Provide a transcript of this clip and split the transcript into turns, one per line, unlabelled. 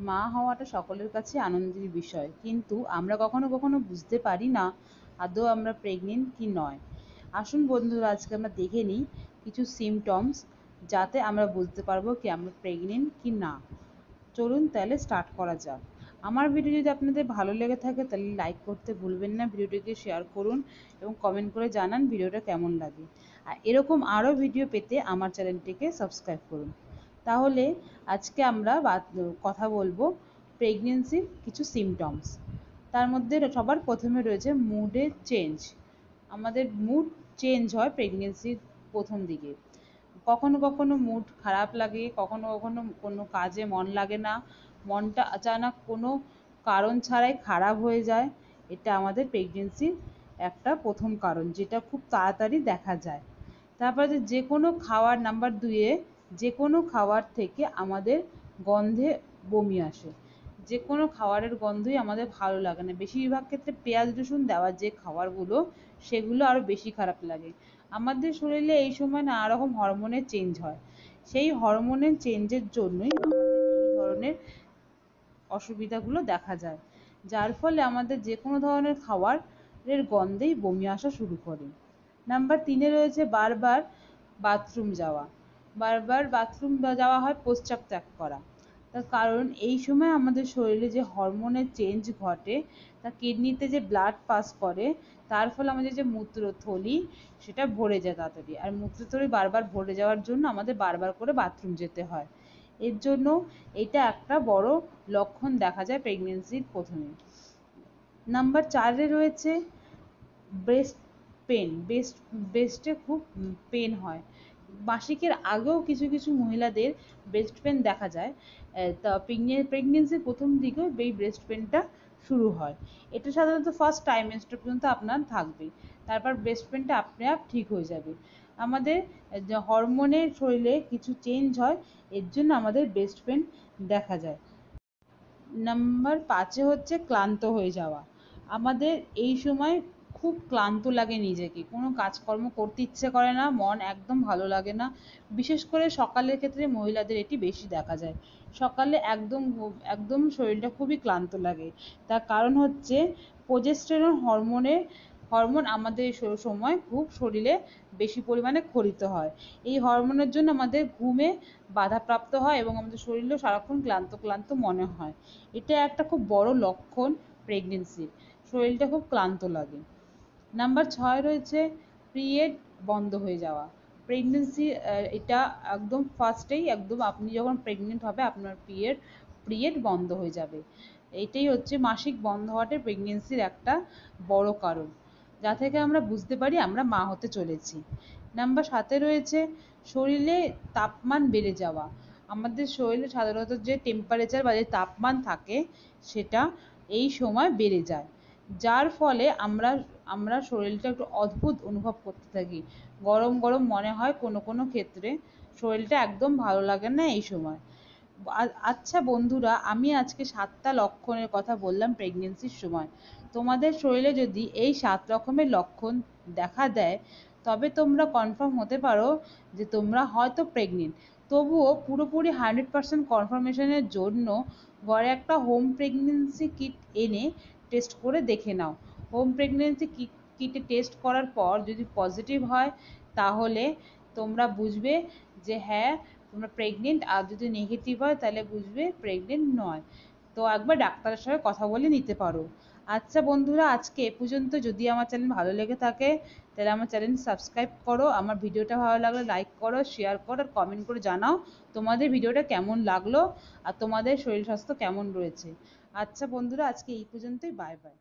মা হওয়াটা সকলের কাছে আনন্দের বিষয়, কিন্তু আমরা কখনো কখনো বুঝতে পারি না আদৌ আমরা প্রেগনেন্ট কি নয়। আসুন বন্ধুরা, আজকে আমরা দেখে নিই কিছু সিমটমস, যাতে আমরা বুঝতে পারবো কি আমরা প্রেগনেন্ট কি না। চলুন তাহলে স্টার্ট করা যাক। আমার ভিডিও যদি আপনাদের ভালো লেগে থাকে তাহলে লাইক করতে ভুলবেন না, ভিডিওটিকে শেয়ার করুন এবং কমেন্ট করে জানান ভিডিওটা কেমন লাগে। আর এরকম আরও ভিডিও পেতে আমার চ্যানেলটিকে সাবস্ক্রাইব করুন। তাহলে আজকে আমরা কথা বলবো প্রেগনেন্সির কিছু সিমটমস। তার মধ্যে সবার প্রথমে রয়েছে মুডের চেঞ্জ। আমাদের মুড চেঞ্জ হয় প্রেগনেন্সির প্রথম দিকে। কখনো কখনো মুড খারাপ লাগে, কখনো কখনো কোনো কাজে মন লাগে না, মনটা আচানক কোনো কারণ ছাড়াই খারাপ হয়ে যায়। এটা আমাদের প্রেগনেন্সির একটা প্রথম কারণ, যেটা খুব তাড়াতাড়ি দেখা যায়। তারপরে যে কোনো খাওয়ার, নাম্বার 2-এ যে কোনো খাবার থেকে আমাদের গন্ধে বমি আসে। যে কোনো খাবারের গন্ধই আমাদের ভালো লাগে না। বেশিরভাগ ক্ষেত্রে পেঁয়াজ রসুন দেওয়া যে খাবারগুলো, সেগুলো আরও বেশি খারাপ লাগে। আমাদের শরীরে এই সময় নানা রকম হরমোনের চেঞ্জ হয়। সেই হরমোনের চেঞ্জের জন্যই আমাদের এই ধরনের অসুবিধাগুলো দেখা যায়, যার ফলে আমাদের যে কোনো ধরনের খাবারের গন্ধেই বমি আসা শুরু করে। নাম্বার 3-এ রয়েছে বারবার বাথরুম যাওয়া। বারবার বাথরুম যাওয়া হয় প্রস্রাব ত্যাগ করা। তার কারণ এই সময় আমাদের শরীরে যে হরমোনের চেঞ্জ ঘটে, তা কিডনিতে যে ব্লাড পাস করে, তার ফলে আমাদের যে মূত্রথলি সেটা ভরে যায় তাড়াতাড়ি। আর মূত্রথলি বারবার ভরে যাওয়ার জন্য আমাদের বারবার করে বাথরুম যেতে হয়। এর জন্য এটা একটা বড় লক্ষণ দেখা যায় প্রেগনেন্সির প্রথমে। নাম্বার 4-এ রয়েছে ব্রেস্ট পেন। ব্রেস্টে খুব পেন হয়। মাসিকের আগেও কিছু কিছু মহিলাদের ব্রেস্ট পেন দেখা যায়। তা প্রেগনেন্সির প্রথম দিকেও এই ব্রেস্ট পেনটা শুরু হয়। এটা সাধারণত ফার্স্ট ট্রাইমেস্টার পর্যন্ত আপনার থাকবে, তারপর ব্রেস্ট পেনটা আপনি আপ ঠিক হয়ে যাবে। আমাদের যে হরমোনের শরীরে কিছু চেঞ্জ হয়, এর জন্য আমাদের ব্রেস্ট পেন দেখা যায়। নাম্বার 5-এ হচ্ছে ক্লান্ত হয়ে যাওয়া। আমাদের এই সময় খুব ক্লান্ত লাগে, নিজেকে কোনো কাজকর্ম করতে ইচ্ছে করে না, মন একদম ভালো লাগে না। বিশেষ করে সকালের ক্ষেত্রে মহিলাদের এটি বেশি দেখা যায়। সকালে একদম একদম শরীরটা খুবই ক্লান্ত লাগে। তার কারণ হচ্ছে প্রোজেস্টেরন হরমোন আমাদের সময় খুব শরীরে বেশি পরিমাণে ক্ষরিত হয়। এই হরমোনের জন্য আমাদের ঘুমে বাধাপ্রাপ্ত হয় এবং আমাদের শরীরেও সারাক্ষণ ক্লান্ত ক্লান্ত মনে হয়। এটা একটা খুব বড় লক্ষণ প্রেগনেন্সির, শরীরটা খুব ক্লান্ত লাগে। নাম্বার 6 রয়েছে পিরিয়ড বন্ধ হয়ে যাওয়া। প্রেগনেন্সি এটা একদম ফার্স্টেই, একদম আপনি যখন প্রেগনেন্ট হবে আপনার পিরিয়ড বন্ধ হয়ে যাবে। এটাই হচ্ছে মাসিক বন্ধ হওয়াটা প্রেগনেন্সির একটা বড় কারণ, যা থেকে আমরা বুঝতে পারি আমরা মা হতে চলেছি। নাম্বার 7-এ রয়েছে শরীরে তাপমান বেড়ে যাওয়া। আমাদের শরীরে সাধারণত যে টেম্পারেচার বা যে তাপমান থাকে, সেটা এই সময় বেড়ে যায়, যার ফলে আমরা শরীরটা একটু অদ্ভুত অনুভব করতে থাকি। গরম গরম মনে হয় কোনো কোনো ক্ষেত্রে, শরীরটা একদম ভালো লাগে না এই সময়। আচ্ছা বন্ধুরা, আমি আজকে 7টা লক্ষণের কথা বললাম প্রেগনেন্সির সময়। তোমাদের শরীরে যদি এই 7 রকমের লক্ষণ দেখা দেয়, তবে তোমরা কনফার্ম হতে পারো যে তোমরা হয়তো প্রেগনেন্ট। তবুও পুরোপুরি 100% কনফার্মেশনের জন্য ঘরে একটা হোম প্রেগনেন্সি কিট এনে টেস্ট করে দেখে নাও। হোম প্রেগনেন্সি কিটে টেস্ট করার পর যদি পজিটিভ হয়, তাহলে তোমরা বুঝবে যে হ্যাঁ তোমরা প্রেগনেন্ট, আর যদি নেগেটিভ হয় তাহলে বুঝবে প্রেগনেন্ট নয়। তো একবার ডাক্তারের সঙ্গে কথা বলে নিতে পারো। আচ্ছা বন্ধুরা, আজকে এ পর্যন্ত। যদি আমার চ্যানেল ভালো লেগে থাকে তাহলে আমার চ্যানেল সাবস্ক্রাইব করো, আমার ভিডিওটা ভালো লাগলে লাইক করো, শেয়ার করো, আর কমেন্ট করে জানাও তোমাদের ভিডিওটা কেমন লাগলো আর তোমাদের শরীর স্বাস্থ্য কেমন রয়েছে। আচ্ছা বন্ধুরা, আজকে এই পর্যন্তই। Bye bye.